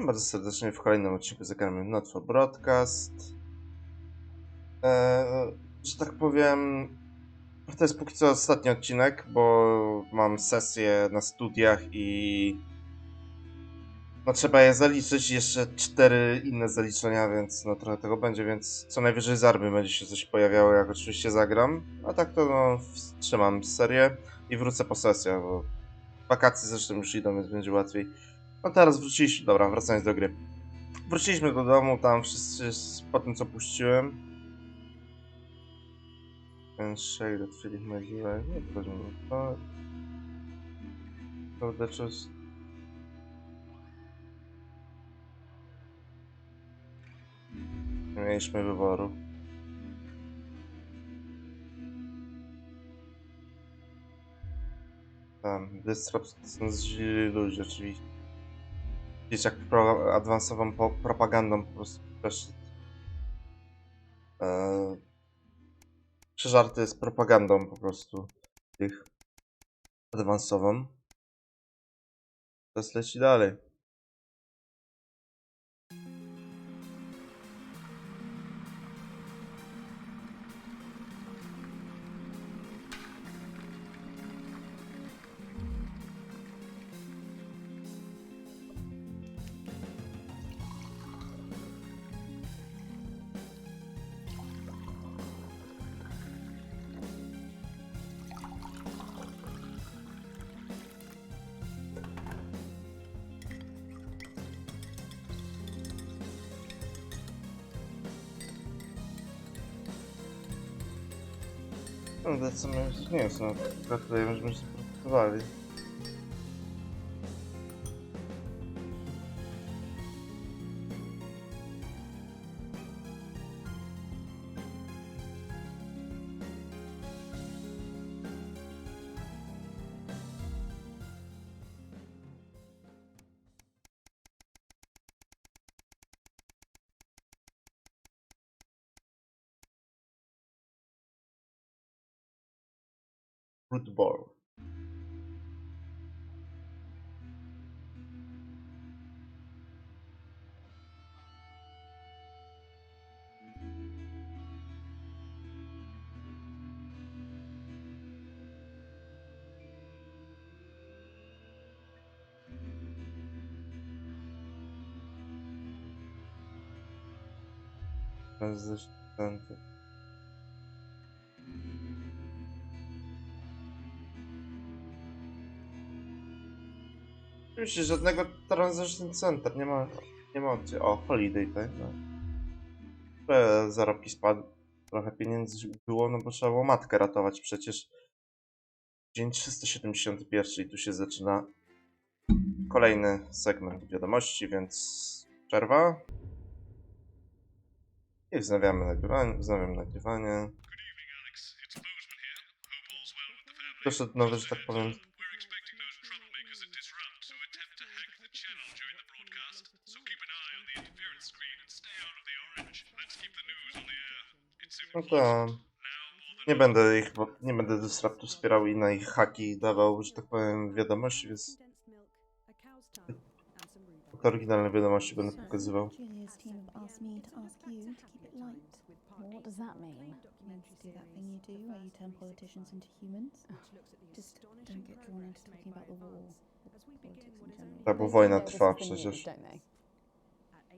Bardzo serdecznie w kolejnym odcinku Zagrajmy Not for Broadcast. Że tak powiem, to jest póki co ostatni odcinek, bo mam sesję na studiach i no trzeba je zaliczyć, jeszcze 4 inne zaliczenia, więc no trochę tego będzie, więc co najwyżej z Army będzie się coś pojawiało, jak oczywiście zagram. A tak to no wstrzymam serię i wrócę po sesjach, bo wakacje zresztą już idą, więc będzie łatwiej. No teraz wróciliśmy, dobra, wracając do gry. Wróciliśmy do domu, tam wszyscy po tym co puściłem. Ten shake that feeling my life. Nie wchodzimy to. To just... Nie mieliśmy wyboru. Tam, Disrupt to są źli ludzie, oczywiście. Wiecie, jak awansową propagandą po prostu przeszedł. Przeżarty jest propagandą po prostu tych adwansową. Teraz leci dalej. No, co my nie jest, no, gratulujemy, że myśmy pracowali. Football. Tranzystanty. Oczywiście żadnego Transition Center, nie ma opcji. O, Holiday, tak? No. Trochę zarobki spadły, trochę pieniędzy było, no bo trzeba było matkę ratować przecież. Dzień 371 i tu się zaczyna kolejny segment wiadomości, więc przerwa. I wznawiam nagrywanie. Doszedł nowy, że tak powiem, no to nie będę Disruptu wspierał i na ich haki dawał, że tak powiem, wiadomości, więc te oryginalne wiadomości będę pokazywał. What does that mean? It means to do that thing you do where you turn politicians into humans. Just don't get drawn into talking about the war or politics in general. Tak, bo They wojna do know this trwa is the news, przecież. don't they?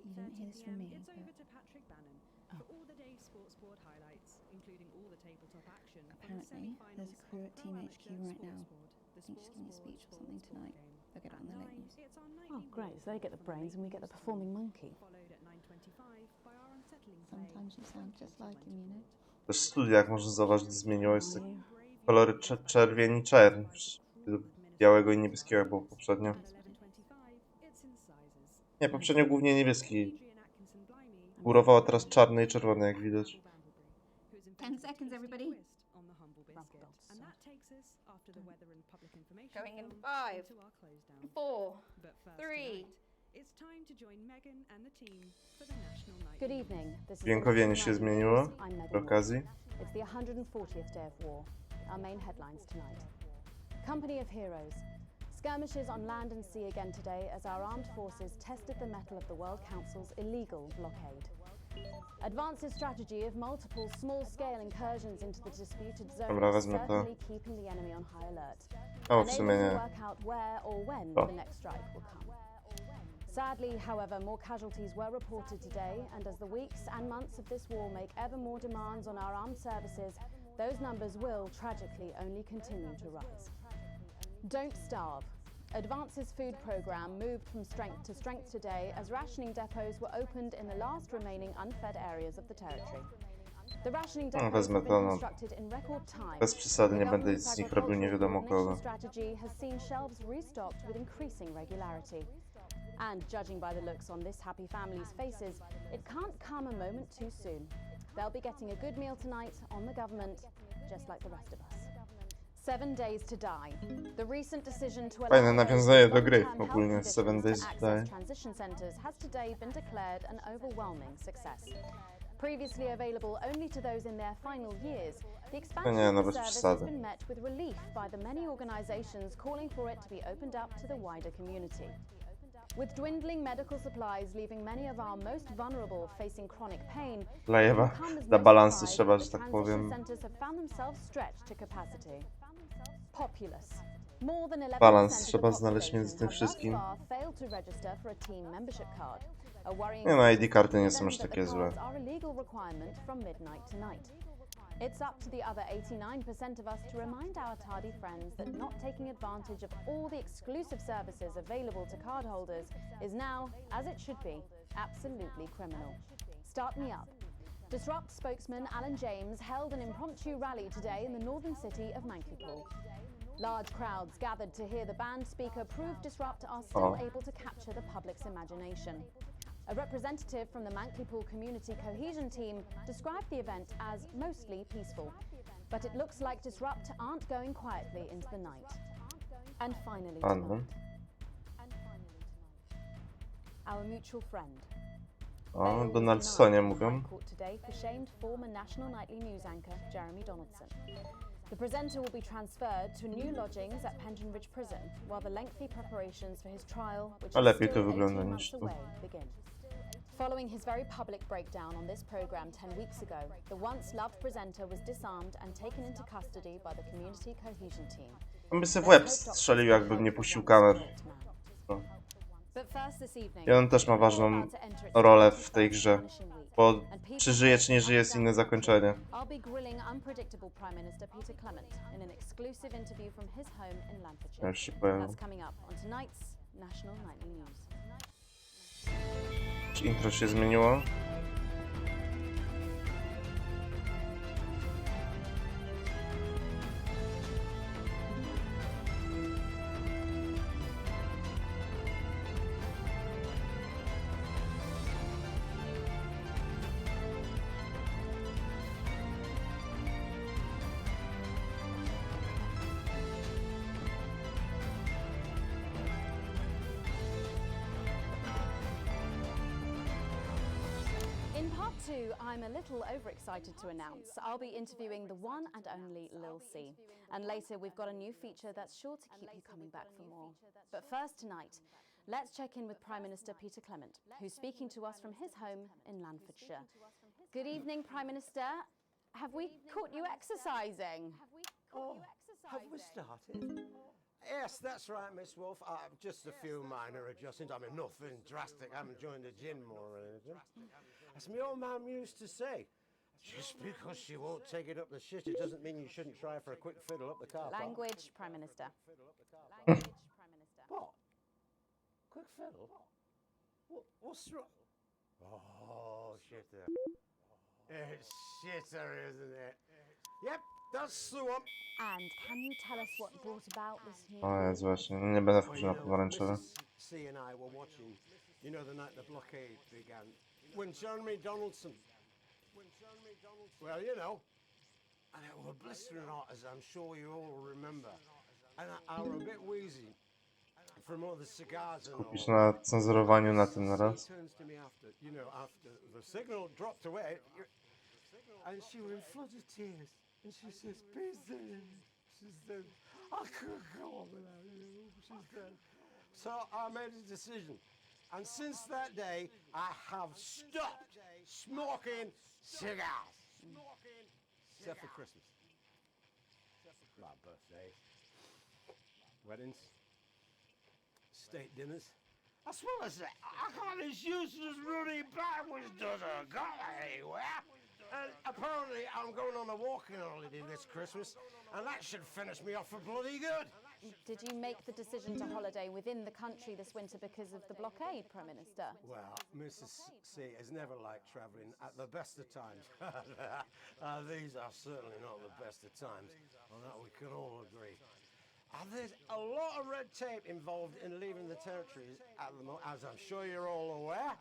You didn't hear this from me, It's over but to Patrick Bannon for all the day's sports board highlights, including all the tabletop action. apparently there's a crew at Team HQ right now. I think she's giving a speech or something tonight. They'll get it on the late news. It's our Oh, nightly great. So they get the brains and we get the performing monkey. followed at 9:25 by our unsettling play. Sometimes you sound just like him, you know. Też w studiach można zauważyć, zmieniło jest tak Are you? kolory czerwień i czerń. Białego i niebieskiego jak było poprzednio. At 11:25, it's in sizes. Nie, poprzednio głównie niebieski. Adrian Atkinson Blimey Górowało teraz czarny i czerwony, jak widać. 10 seconds, everybody. On the humble biscuit. And that takes us after the weather and public information Going in film 5, to our close down. 4. But first 3. tonight, it's time to join Megan and the team for the national night. Good evening. This is Dźwiękowienie się zmieniło I'm Megan przy okazji. Moore. It's the 140th day of war. Our main headlines tonight. Company of heroes. Skirmishes on land and sea again today as our armed forces tested the mettle of the World Council's illegal blockade. Advance's strategy of multiple small-scale incursions into the disputed zone Dobra, is wezmę to. certainly keeping the enemy on high alert, O, w sumie unable to nie. work out where or when O. the next strike will come. Sadly, however, more casualties were reported today, and as the weeks and months of this war make ever more demands on our armed services, those numbers will, tragically, only continue to rise. Don't starve. Advance's food programme moved from strength to strength today as rationing depots were opened in the last remaining unfed areas of the territory. The rationing depots wezmę have to, been no. constructed in record time. Bez przesady, nie The będę government's z nich robił nie wiadomo agricultural kogo. coordination strategy has seen shelves restocked with increasing regularity. And judging by the looks on this happy family's faces, it can't come a moment too soon. They'll be getting a good meal tonight on the government, just like the rest of us. 7 days to die. The recent decision to Fajne allow nawiązanie do gry long-term health ogólnie, 7 conditions Days to to Die. access transition centres has today been declared an overwhelming success. Previously available only to those in their final years, the expansion nie, no of the bez service przesady. has been met with relief by the many organisations calling for it to be opened up to the wider community. With dwindling medical supplies leaving many of our most vulnerable facing chronic pain, Dla it Ewa, can come as dla no balansu surprise trzeba, that że the tak transition powiem, centres have found themselves stretched to capacity. Populous. More than 11% balans of the trzeba znaleźć między population tym have thus wszystkim. far failed to register for a team membership card. A worrying Nie no, ID statistic karty nie są given aż that takie the złe. cards are a legal requirement from midnight tonight. It's up to the other 89% of us to remind our tardy friends that not taking advantage of all the exclusive services available to cardholders is now, as it should be, absolutely criminal. Start me up. Disrupt spokesman Alan James held an impromptu rally today in the northern city of Mankipool. Large crowds gathered to hear the band speaker prove Disrupt are still able to capture the public's imagination. A representative from the Mankipool Community Cohesion Team described the event as mostly peaceful, but it looks like Disrupt aren't going quietly into the night. And finally tonight, our mutual friend. O, Donaldsonie mówią. Court today for shamed former National Nightly News anchor Jeremy Donaldson. The presenter will be transferred to new lodgings at Pension Ridge Prison, while the lengthy preparations for his trial, which A is lepiej still to wygląda 18 niż months tu. away, begin. Following his very public breakdown on this program 10 weeks ago, the once-loved presenter was disarmed and taken into custody by the Community Cohesion Team. On by sobie w łeb strzelił, jakbym nie puścił kamer. No. I on też ma ważną rolę w tej grze, bo czy żyje, czy nie żyje, jest inne zakończenie. I'll be grilling unpredictable Prime Minister Peter Clement in an exclusive interview from his home in Lancashire. Już się pojawił. That's coming up on tonight's National Nightly News. Czy intro się zmieniło? In part two, I'm a little overexcited to announce I'll be interviewing the one and only Lil C. And later we've got a new feature that's sure to keep you coming back for more. But first tonight, let's check in with Prime Minister Peter Clement, who's speaking to us from his home in Lancashire. Good evening, Prime Minister. Have we caught you exercising? Oh, have we started? Yes, that's right, Miss Wolf. Just a few minor adjustments. I mean, nothing drastic. I haven't joined the gym or anything. As my old mum used to say, just because she won't take it up the shit, it doesn't mean you shouldn't try for a quick fiddle up the car park. Language, Prime Minister. What? Quick fiddle? What's wrong? Oh, shitter. It's shitter, isn't it? Yep, that's the one. And can you tell us what brought about this new... O jest właśnie, nie będę wchodził na pomarańczowe. Mrs. C and I were watching, you know, the night the blockade began. When Jeremy Donaldson. Well, you know. And it was blistering hot, as I'm sure you all remember. And I were a bit wheezy from all the cigars and all. Kupisz na cenzurowaniu na tym naraz. She turns to me after, you know, after the signal dropped away, and she was in floods of tears. And she says, Peter, she says, I couldn't go on without you. She's dead. So I made a decision. And since that day, I have stopped smoking cigars. Except for Christmas. My birthdays. Weddings. State dinners. That's what I say. I got this useless running backwards doesn't go anywhere. And apparently I'm going on a walking holiday this Christmas, and that should finish me off for bloody good. Did you make the decision to holiday within the country this winter because of the blockade, Prime Minister? Well, Mrs. C has never liked travelling at the best of times. These are certainly not the best of times, on that we can all agree. There's a lot of red tape involved in leaving the territories at the moment, as I'm sure you're all aware.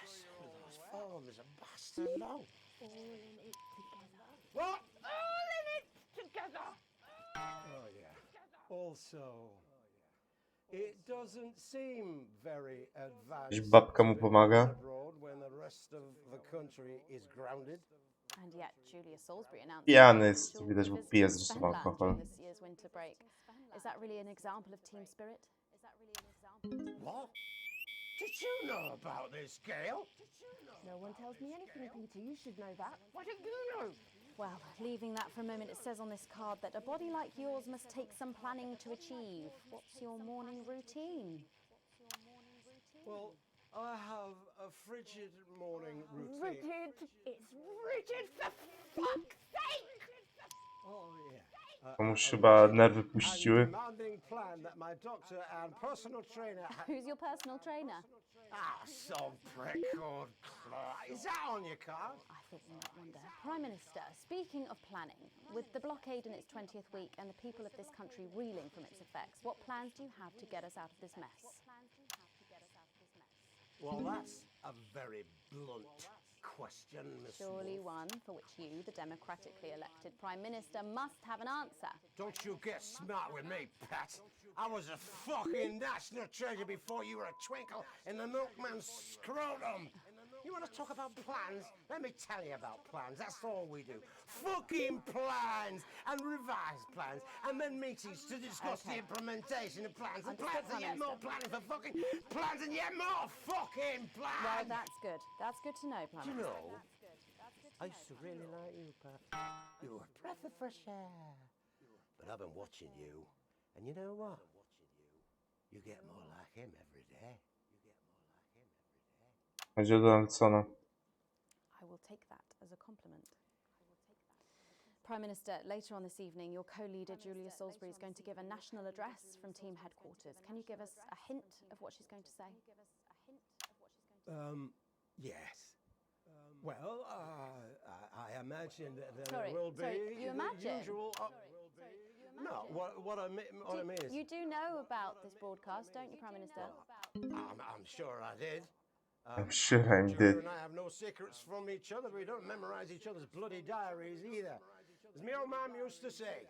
Some of those forms are bastard long. All in it together. What? All in it together. Oh yeah. Also, it doesn't seem very advanced babka mu to be pomaga. abroad when the rest of the country is grounded. And yet Julia Salisbury announced Pijany jest, she'll widać, bo visit pije zresztą Finland alkohol. during this year's winter break. Is that really an example of team spirit? What? Did you know about this, Gail? No one tells me anything, Peter. You should know that. Why don't you know? Well, leaving that for a moment, it says on this card that a body like yours must take some planning to achieve. What's your morning routine? Well, I have a frigid morning routine. Rigid. It's rigid for fuck's sake! Oh, yeah. Komuś chyba nerwy puściły. Demanding plan that my doctor and personal trainer Who's your personal trainer? some prick called Clark. Is that on your card? I thought you might wonder. Prime Minister, speaking of planning, with the blockade in its 20th week and the people of this country reeling from its effects, what plans do you have to get us out of this mess? Well, that's a very blunt question, Miss Surely Wolf. one for which you, the democratically elected Prime Minister, must have an answer. Don't you get smart with me, Pat. I was a fucking national treasure before you were a twinkle in the milkman's scrotum. You want to talk about plans? Let me tell you about plans. That's all we do. Fucking plans and revised plans, and then meetings to discuss the implementation of plans and Understood, plans and Prime yet more planning for fucking plans and yet more fucking plans. Well, that's good. That's good to know, Prime Do you Minister. know, I used to really like you, Pat. You were a breath of fresh air. But I've been watching you, and you know what? You get more like him every day. Będzie do Ansona. I will take that as a compliment. Prime Minister, later on this evening, your co-leader Julia Salisbury is going to give a national address from team headquarters. Can you give us a hint of what she's going to say? Yes. Well, I imagine that there Sorry, will be you the imagine? usual. No, what I mean is, You do know about this broadcast, don't you, Prime Minister? I'm sure I did. I'm sure I Julia did. and I have no secrets from each other. We don't memorize each other's bloody diaries either. As my old man used to say,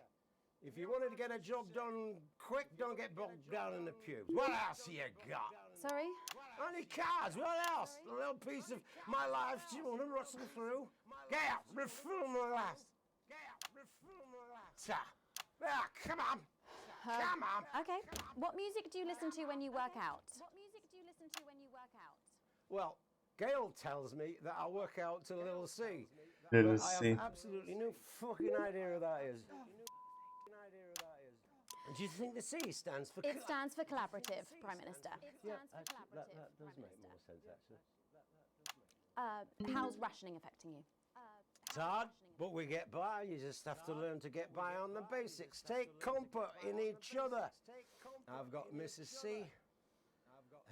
if you wanted to get a job done quick, don't get bogged down in the pubes. What else you got? Sorry? Only cards. What else? A little piece of my life you want to rustle through. Get out. Refill my last. Come on. Come on. Okay. What music do you listen to when you work out? Well, Gail tells me that I work out to Little C. Little But I C. have absolutely no fucking idea who that is. Do you think the C stands for? It stands for collaborative, Prime Minister. Yeah, actually, that does make more sense, actually. How's rationing affecting you? It's hard, but we get by. You just have to learn to get by on the basics. Take comfort in each other. I've got Mrs. C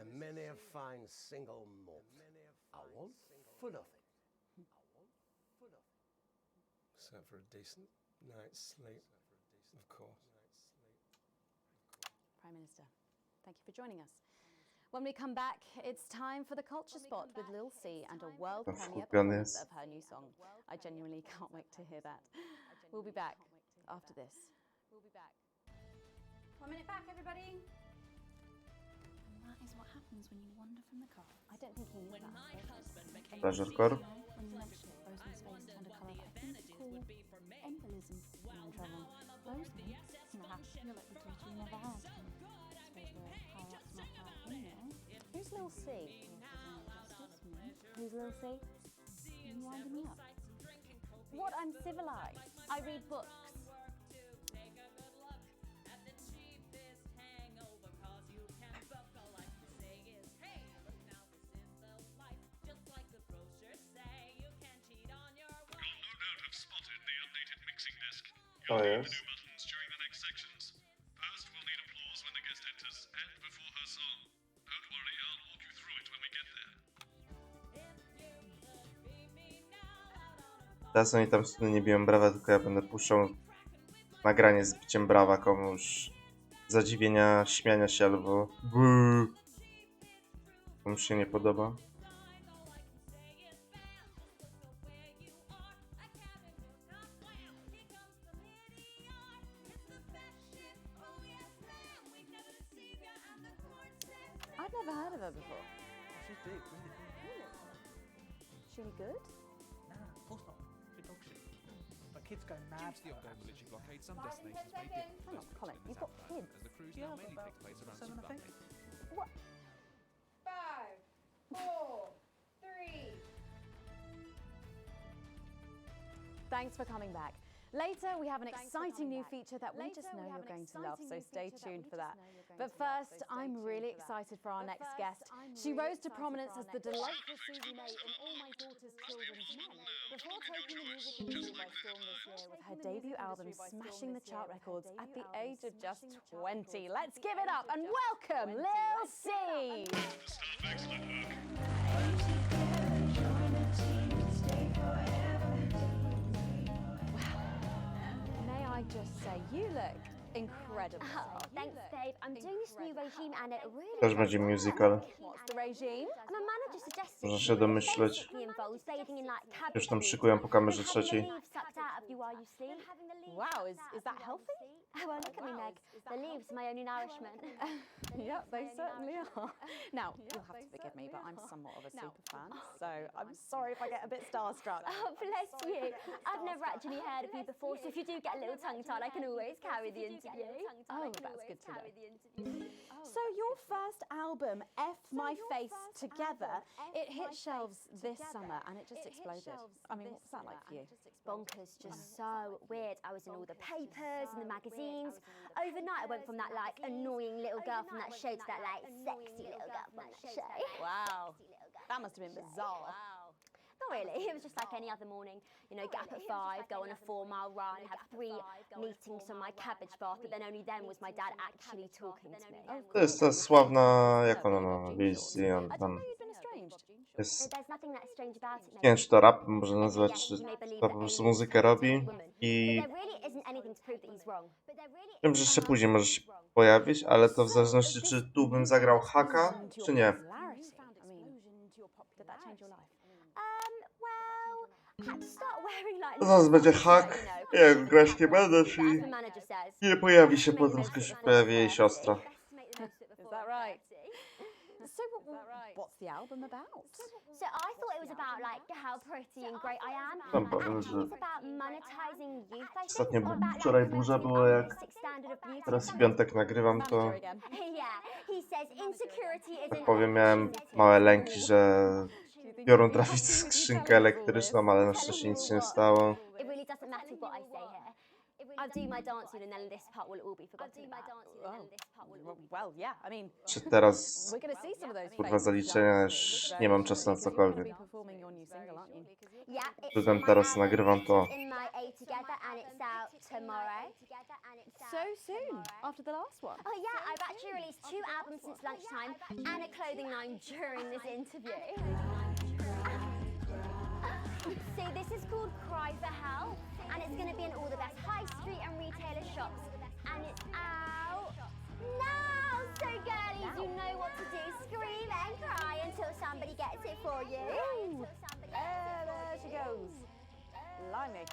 and many a fine single malt. I want for nothing. Except for a decent night's sleep, of course. Prime Minister, thank you for joining us. When we come back, it's time for the Culture Spot with Lil C and a world premiere performance of her new song. I genuinely can't wait to hear that. We'll be back after this. 1 minute back, everybody. And that is what happens when you wander from the car. I don't think he knew that. Pleasure core. When you mention it, Rosemary's face turned a colour that I think is called embolism in trouble. Rosemary? You're like the daughter you never had. I suppose the higher up's not high female. Who's Lil C? Justice, me. Who's Lil C? You winding me up? What? I'm civilized. I read books. To jest. buttons during the next sections. First, we'll need applause when the guest enters and before her song. Don't worry, I'll walk you through it when we get there. Teraz oni tam nie biją brawa, tylko ja będę puszczał nagranie z biciem brawa komuś, zadziwienia, śmiania się albo komuś się nie podoba. I've never heard of her before. She's big, really cool. Is she any good? Nah, of course not. She's dog shit. But kids go mad. Due to the ongoing military blockade, some destinations may differ from Hang those on, Colin, in the you've got South kids. as the cruise Yeah, now mainly about takes place around 7, I think. Zagrajmy. What? 5, 4, 3. Thanks for coming back. Later, we have an exciting new feature that we just know you're going to love, so stay tuned for that. But first, I'm really excited for our next guest. She rose to prominence as the delightful Susie May in All My Daughter's Children's Men, before taking the music industry by storm this year with her debut album smashing the chart records at the age of just 20. Let's give it up and welcome Lil C! May I just say, you look incredible. Oh, thanks, babe. I'm doing this new regime and it really Też będzie musical. What's the regime? My manager suggested Można się domyśleć. basically involves bathing in like cabbage Już tam juice szykują po kamerze and having the trzeciej. leaves sucked out of you while you sleep. Wow, is that healthy? Well, look at me, Meg. The leaves are my only nourishment. Yeah, they certainly are. Now, you'll have to forgive me, but I'm somewhat of a super fan, so I'm sorry if I get a bit starstruck. Oh, bless you. I've never actually heard of you before, so if you do get a little tongue-tied, I can always carry the interview. Oh, that's good to know. So your first album, F My Face Together, it hit shelves this summer and it just exploded. I mean, what was that like for you? Bonkers, just so weird. I was in all the papers and the magazines. Overnight, I went from that like annoying little girl from that show to that like sexy little girl from that show. Wow, that must have been bizarre. Not really. It was just like any other morning. You know, get up at 5, go on a 4-mile run, have 3 meetings on my cabbage bath, but then only then was my dad actually talking to me. To jest ta sławna, jak ona ma, Lizzy, on I tam didn't know you'd been estranged. jest, There's nothing that strange about it. nie wiem czy to rap można nazwać, czy to po prostu muzykę robi i There really isn't anything to prove that he's wrong. wiem, że jeszcze później może się pojawić, ale to w zależności czy tu bym zagrał haka, czy nie. Did that change your life? Well, I had to start wearing like To zaraz będzie hak, jak grać nie będę, czyli the manager says. nie pojawi się potem, tylko się pojawi jej siostra. Is that right? So what's the album about? So I thought it was about like how pretty and great I am. Tam powiem, że It's about monetizing youth, I think. ostatnio or about, wczoraj like, burza promoting była, jak artistic standard of beauty. teraz w piątek nagrywam, to Manager again. Yeah, he says insecurity is tak powiem, miałem małe lęki, że biorą trafić w skrzynkę elektryczną, ale na szczęście nic się nie stało. It really doesn't matter what I say here. I'll do my dancing and then this part will all be forgotten about. Well, yeah, I mean, Czy teraz, we're going to see some of those kurwa, faces. zaliczenia, już nie mam czasu na cokolwiek. You'll be performing your new single, aren't you? Yeah, it's Zatem teraz nagrywam to. in my A together and it's out tomorrow. So soon, after the last one. Oh yeah, I've actually released 2 albums since lunchtime and a clothing line during this interview. See, this is called Cry for Help and it's going to be in all the best high street and retailer shops and it's out now. So girlies, you know what to do. Scream and cry until somebody gets it for you. There she goes. Blimey.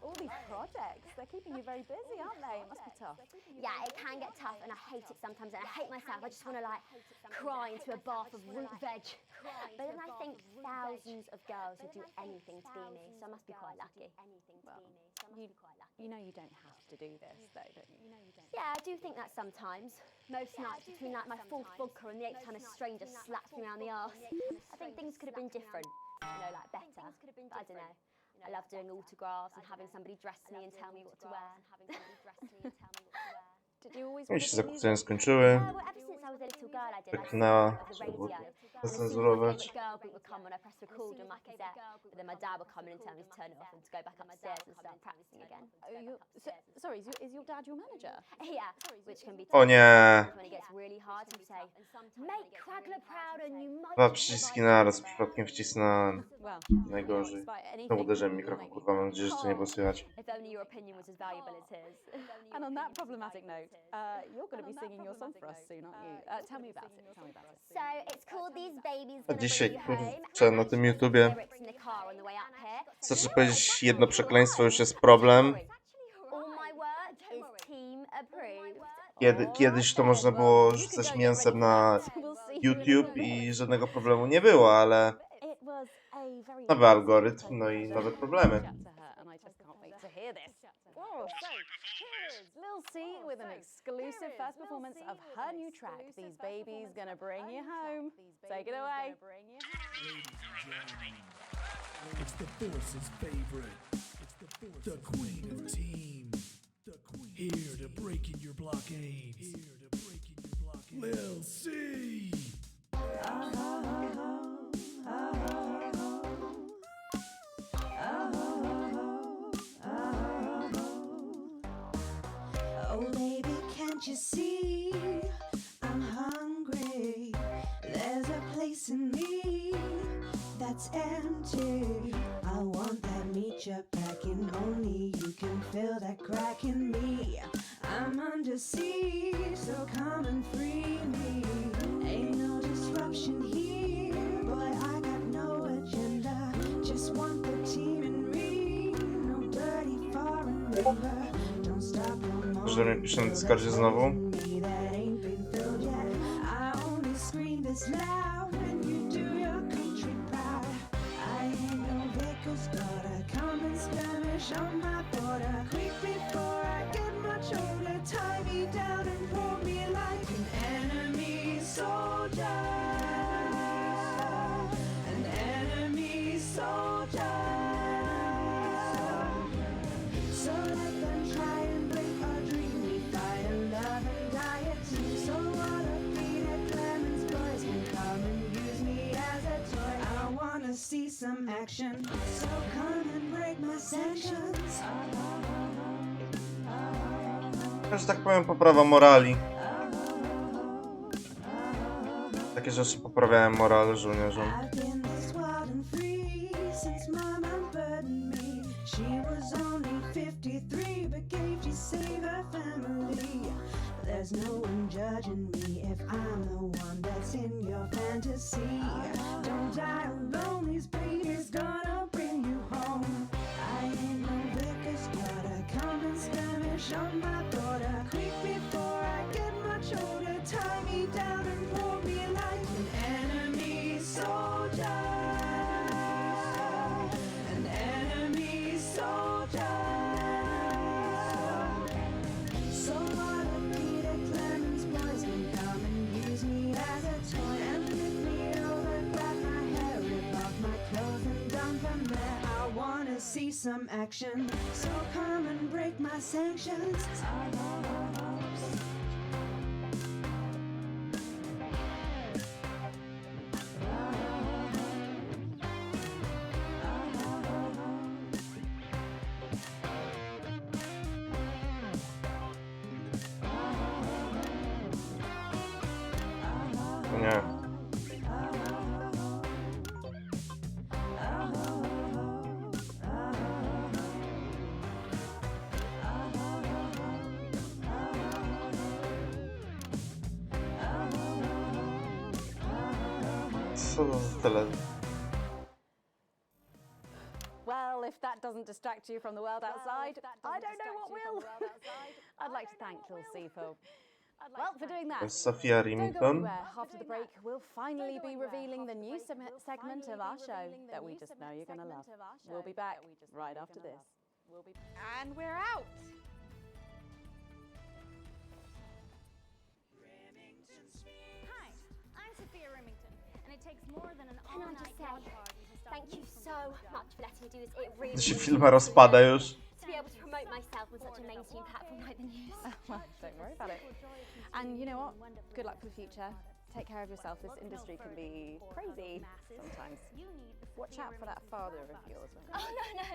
All these projects. They're keeping you very busy, aren't they? It must be tough. Yeah, it can get tough, and I hate it sometimes, and I hate myself. I just want to like cry into a bath of root veg. But then I think thousands of girls would do anything to be me, so I must be quite lucky. Well, you know you don't have to do this, though, don't you? Yeah, I do think that sometimes. Most nights between like my fourth vodka and the 8th time a stranger slaps me around the arse. I think things could have been different, like better. But I don't know. I love doing autographs and having somebody dress me and tell me what to wear. Did you always No i want się to do zakłócenia music? skończyły. Well, ever since I was a little girl, I did. Tak I na... the radio. Trzeba zacenzurować. My girl group would come when I press record on my cassette, but then my dad would come in and tell me to turn it off and to go back upstairs and start practicing again. Sorry, is your dad your manager? Yeah, which can be O nie! when it gets really hard to say, make Cragler proud and you might... Dwa przyciski naraz przypadkiem wcisnąłem. Well, Najgorzej. despite anything, Znowu uderzyłem mikrofon, kurwa, mam nadzieję, że to nie było słychać. If only your opinion was as valuable as his. And on that problematic note, you're going to be singing your song for us soon, aren't you? Tell me about it. So it's called These Babies A Gonna dzisiaj, Bring You Home. kurczę, na tym YouTubie Lyrics in the car on the way up here. wystarczy powiedzieć jedno przekleństwo, już jest problem. All my work is team approved. Kiedyś to można było rzucać mięsem na YouTube i żadnego problemu nie było, ale nowy algorytm, no i nowe problemy. Lil C with an exclusive first performance of her new track, These Babies Gonna Bring You Home. Take it away. It's the force's favorite. The queen of team. Here to break in your blockades. Lil C. Oh baby, can't you see I'm hungry? There's a place in me that's empty. I want that meat you're packing, only you can fill that crack in me. I'm under siege, so come and free me. Ain't no disruption here, boy, I got no agenda. Just want the team in me, no dirty foreign member. Don't stop no more. Że mnie pisze na Discordzie znowu. I only scream this loud when you do your country proud. I ain't no Vickers daughter, come and skirmish on my border. Quick before I get much older, tie me down and pour me like an enemy soldier. An enemy soldier. So let them try and break our dream. We fight and love and die at two. So what a beat at Clemens boys can come and use me as a toy. I wanna see some action, so come and break my sanctions. Że tak powiem, poprawa morali. Takie rzeczy poprawiają morale żołnierzom. I've been this wild and free since mama burdened me. She was only 53, but gave to save her family. There's no one judging me if I'm the one that's in your fantasy. Don't die alone, this baby's gonna bring you home. I ain't no Vickers daughter, come and skirmish on my border. Quick before I get much older, tie me down and pour me like an enemy soldier. An enemy soldier. So what a beat at Clemens boys can come and use me as a toy and lift me over, grab my hair, rip off my clothes and dump them there. I wanna see some action, so come and break my sanctions. Nie. Co za tyle? Well, if if that doesn't distract you from the world outside, I don't know what will. I'd like to thank Lil C for doing that. Sofia Don't go Remington. anywhere. After the break, we'll finally be revealing the new segment of our show that we just know you're going to love. We'll be back right after this. And we're out. Hi, I'm Sophia Remington, and it takes more than an all-night garden party to start. Thank you so much for letting me do this. It really To się filma rozpada już. to be able to promote myself on such a mainstream platform like the news. Well, don't worry about it. And you know what? Good luck for the future. Take care of yourself. This industry can be crazy sometimes. Watch out for that father of yours. Oh, no.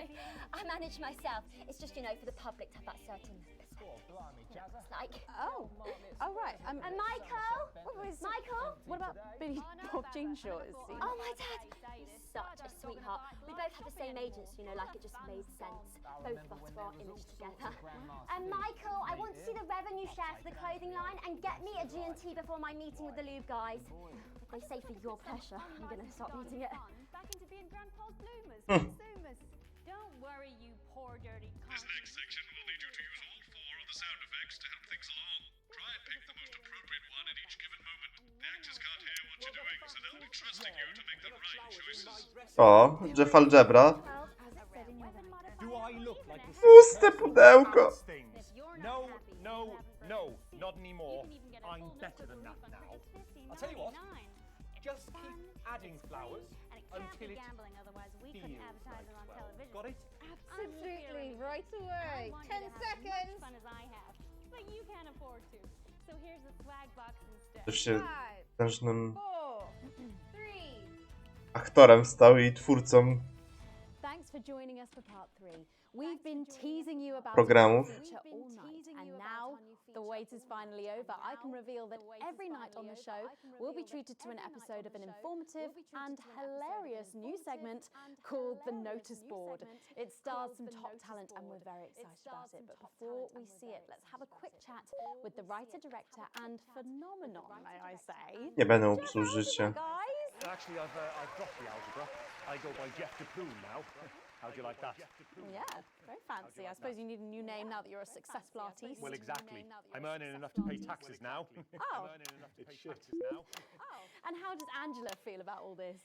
I manage myself. It's just, for the public to have that certain... It's like... Oh, right. And Michael? Michael? What about Billy Bob Jean Shorts? Oh, my dad. He's such a sweetheart. We both have the same agents, like it just made sense. Both of us for our image together. And Michael, I want to see the revenue share for the clothing line and get me a G&T before my meeting with the lube guys. If they say for your pleasure, I'm going to start eating it. Back into being Grandpa's bloomers. Don't worry, you poor dirty cunt. This next section will need you to use all 4 of the sound effects to help things along. Try and pick the most appropriate one at each given moment. The actors can't hear what you're doing, so they'll be trusting you to make the right choices. O, Jeff Algebra. Do I look like this? Puste pudełko. No, not anymore. I'm better than that now. I'll tell you what. Just keep adding flowers until it feels like 12. Got it? Absolutely, right away. 10 seconds. Fun as I have, but you can't afford to. So here's the swag box instead. Też się potężnym 4, 3. aktorem stał i twórcą Thanks for joining us for part 3. We've been teasing you about programów. our feature all night, and now the wait is finally over. I can reveal that every night on the show we'll be treated to an episode of an informative and hilarious new segment called The Notice Board. It stars some top talent and we're very excited about it. But before we see it, let's have a quick chat with the writer, director and phenomenon, may I say. Nie będę upsuł życia. Actually, I've dropped the algebra. I go by Jeff DePlume now. How'd you like that? Yeah, very fancy. I suppose you need a new name now that you're a successful artiste. Well, exactly. I'm earning enough to pay taxes now. Oh. I'm earning enough to pay taxes now. And how does Angela feel about all this?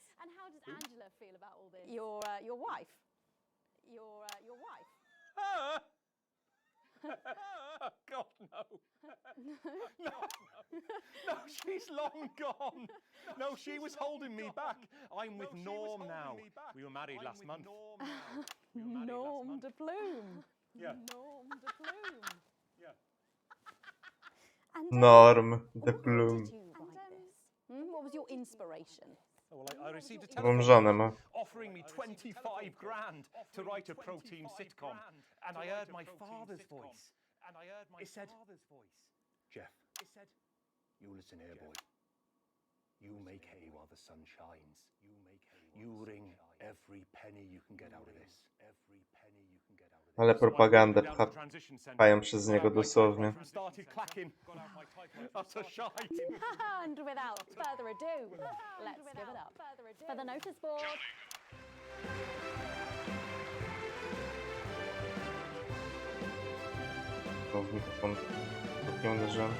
Your wife. Your wife. Oh, God, no. No, she's long gone. No, she was holding me back. I'm with Norm now. We were married last month. Norm de Plume. Yeah. Norm de Plume. Yeah. And, Norm de Why Plume. did you write this? What was your inspiration? Oh, well, I received a Nową telephone żonę ma. offering me 25 grand to write a pro-team sitcom. And I heard my father's voice. It said, Jeff, you listen here, boy. You make hay while the sun shines. You wring every penny you can get out of this. Ale propagandę pchają przez niego dosłownie. And without further ado, let's give it up for the notice board. W mikrofon nie uderzyłem.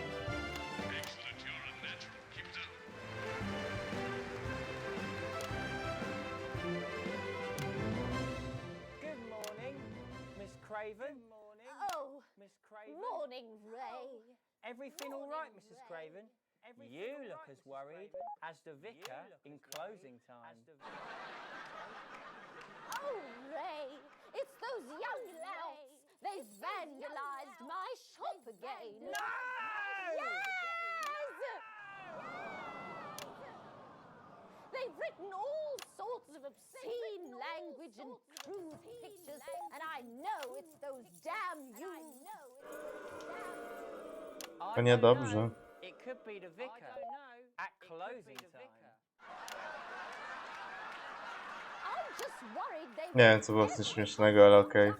Excellent, you're unnatural. Keep it up. Good morning, Miss Craven. Oh, Miss Craven. morning, Ray. Everything all right, Mrs. Craven? You look as worried as the vicar in closing time. Oh, Ray, it's those young louts. They've vandalized my shop again. No! Yes! They've written all sorts of obscene language and crude pictures, and I know it's those damn youths. To niedobrze. It could be the vicar at closing time. I'm just worried they Nie wiem, co było w tym śmiesznego, ale okej.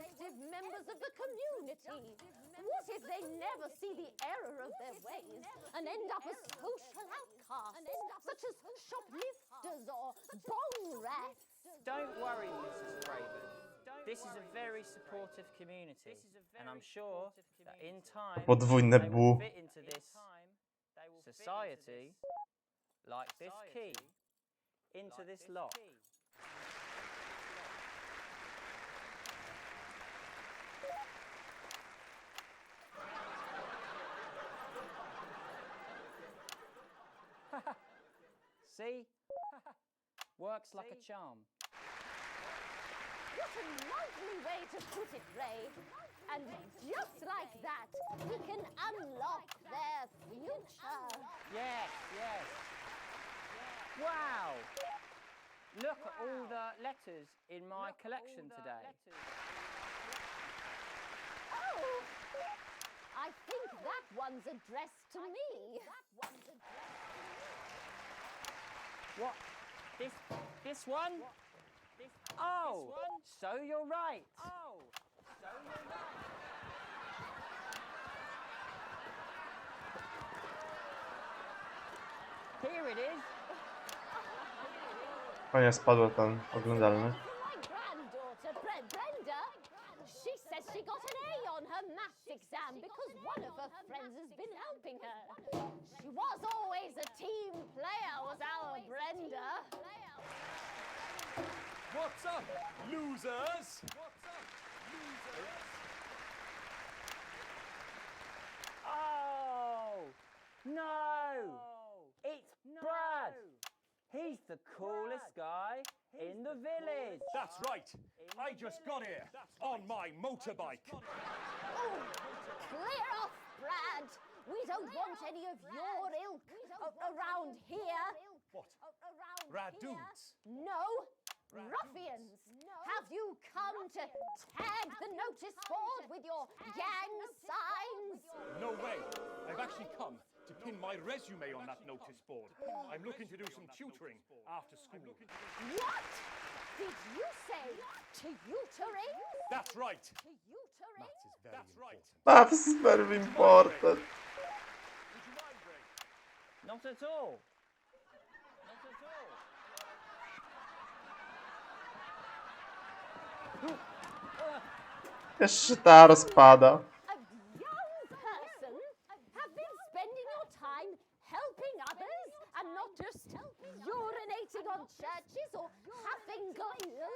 members of the community. What if they never see the error of their ways and end up as social outcasts, such as shoplifters or bong rats? Don't worry, Mrs. Craven. This is a very supportive community, and I'm sure that in time Podwójne they bu. will fit into this society like this key into this lock. See? Works like a charm. What a lovely way to put it, Ray. And just like that, we can unlock their future. Yes, yes. Wow! Look at all the letters in my collection today. Oh, I think that one's addressed to me. What? This one? Oh, so you're right. Oh, so you're right. Here it is. Fajnie spadł ten oglądalny. My granddaughter, Brenda, she says she got an A on her maths exam because one of her friends has been helping her. She was always a team player, was our Brenda. What's up, losers? What's up, losers? Oh, no. It's Brad. He's the coolest guy in the village. That's right. I just got here on my motorbike. Oh, clear off, Brad. We don't want any of your ilk around here. What? Rad dudes? No, ruffians. Have you come to tag the notice board with your gang signs? No way. I've actually come to pin my resume on that notice board. I'm looking to do some tutoring after school. What? Did you say tutoring? That's right. Tutoring? That's right. That is very important. Not at all. Not at all. Jeszcze ta rozpada. A young person have been spending your time helping others and not just urinating on churches or huffing glue?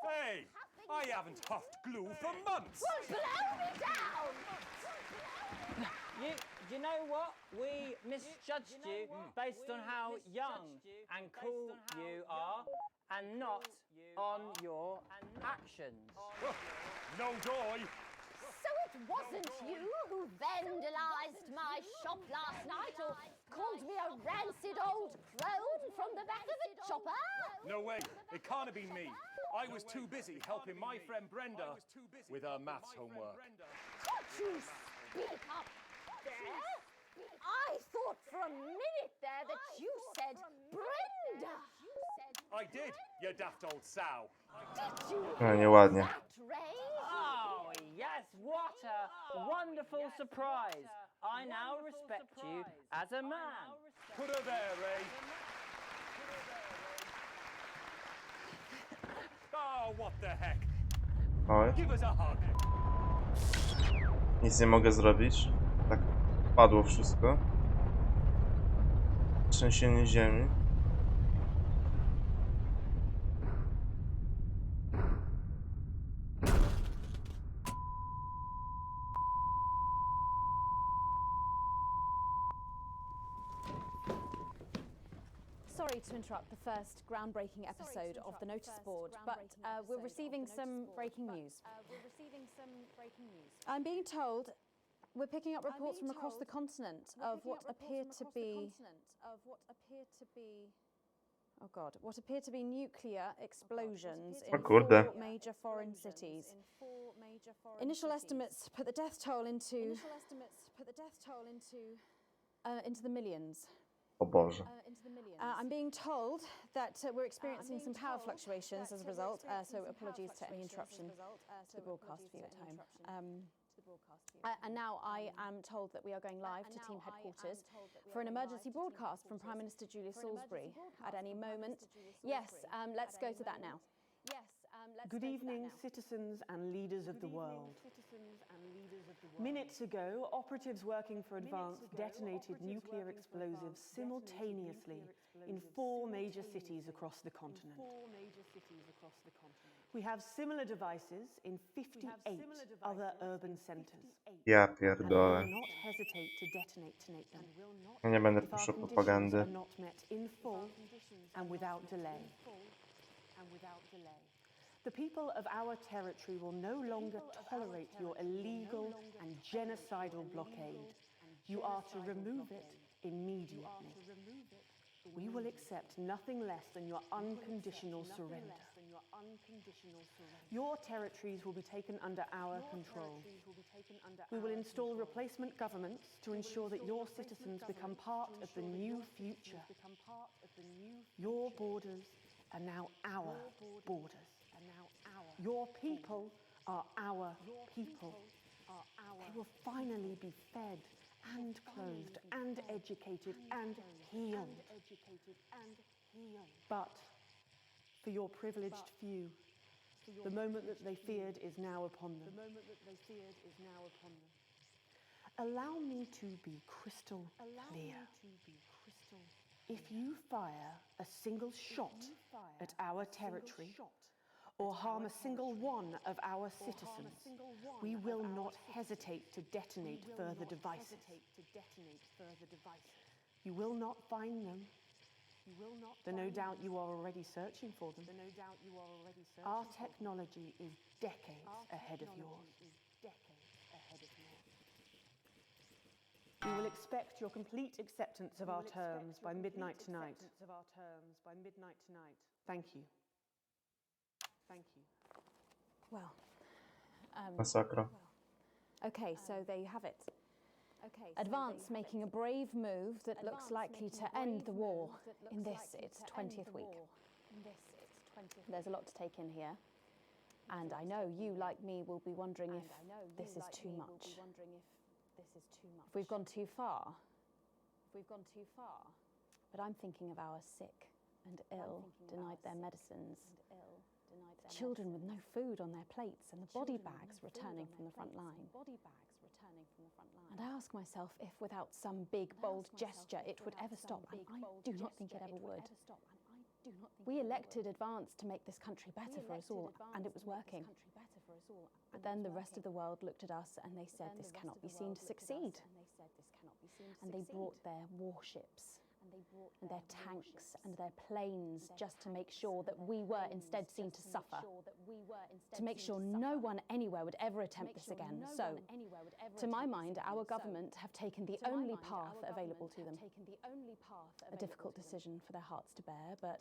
Hey, I haven't huffed glue for months. Well, blow me down! You know what? We misjudged you based on how young and cool you are and not on your actions. No joy. So it wasn't you who vandalized my shop last night or called me a rancid old crone from the back of a chopper? No way. It can't have been me. I was too busy helping my friend Brenda with her maths homework. Could you speak up there? I thought for a minute there that you said Brenda. I did, you daft old sow. Did you No, nieładnie. that, Ray? Oh, yes, what a wonderful surprise. I now respect you as a man. Put her there, Ray. Oh, what the heck? Oj, Give us a hug. nic nie mogę zrobić. Tak padło wszystko. Trzęsienie ziemi. Sorry to interrupt the first groundbreaking episode of the notice board, but we're receiving some breaking news. I'm being told we're picking up reports from across the continent of what appear to be what appear to be nuclear explosions in 4 major foreign cities. Initial estimates put the death toll into the millions. O Boże. I'm being told that we're experiencing some power fluctuations as a result, so apologies to any interruption to the broadcast for you at home. And now I am told that we are going live to team headquarters for an emergency broadcast from Prime Minister Julia Salisbury at any moment. Yes, let's go to that now. Good evening, citizens and leaders of the world. Minutes ago, operatives working for Advance detonated nuclear explosives simultaneously in 4 major cities across the continent. We have similar devices in 58 other urban centers. Ja And we pierdolę. will not hesitate to detonate them. Nie będę If our puszczał conditions propagandy. are not met in full and without delay. The people of our territory will no longer tolerate your illegal and genocidal blockade. You are to remove it immediately. We will accept nothing less than your unconditional surrender. Your territories will be taken under our control. We will install replacement governments to ensure that your citizens become part of the new future. Your borders are now our borders. Your people are our people. They will finally be fed and clothed and educated and healed. But for your privileged few, the moment that they feared is now upon them. Allow me to be crystal clear. If you fire a single shot at our territory, or harm a single one of our citizens, we will not hesitate to detonate further devices. You will not find them, though no doubt you are already searching for them. Our technology is decades ahead of yours. We will expect your complete acceptance of our terms by midnight tonight. Thank you. Well, Masakra. okay, so there you have it. Advance making a brave move that looks likely to end the war in this, its 20th week. There's a lot to take in here, and I know you, like me, will be wondering if this is too much. If we've gone too far. But I'm thinking of our sick and ill, denied their medicines, children with no food on their plates, and the body bags returning from the front line. And I ask myself if without some big, bold gesture it would ever stop, and I do not think it ever would. We elected Advance to make this country better for us all, and it was working. But then the rest of the world looked at us and they said this cannot be seen to succeed. And they brought their warships and their tanks and their planes just to make sure that we were instead seen to suffer, to make sure no one anywhere would ever attempt this again. So, to my mind, our government have taken the only path available to them. A difficult decision for their hearts to bear, but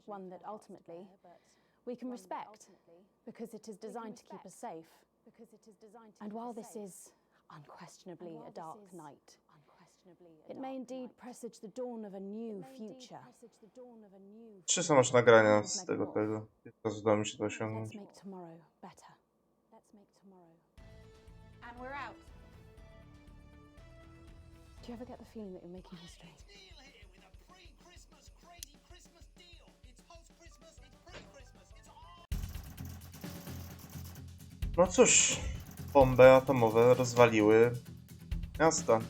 one that ultimately we can respect, because it is designed to keep us safe. And while this is unquestionably a dark night, it may indeed presage the dawn of a new future. 3 są już nagrania z tego. Udało mi się to osiągnąć. Let's make tomorrow better. And we're out. Do you ever get the feeling that you're making history? No cóż, bomby atomowe rozwaliły miasta.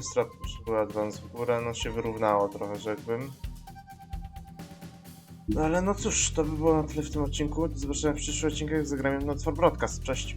Strat była Advance w górę, no się wyrównało trochę, rzekłbym. No ale no cóż, to by było na tyle w tym odcinku. Do zobaczenia w przyszłych odcinkach. Zagrajmy Not for Broadcast. Cześć!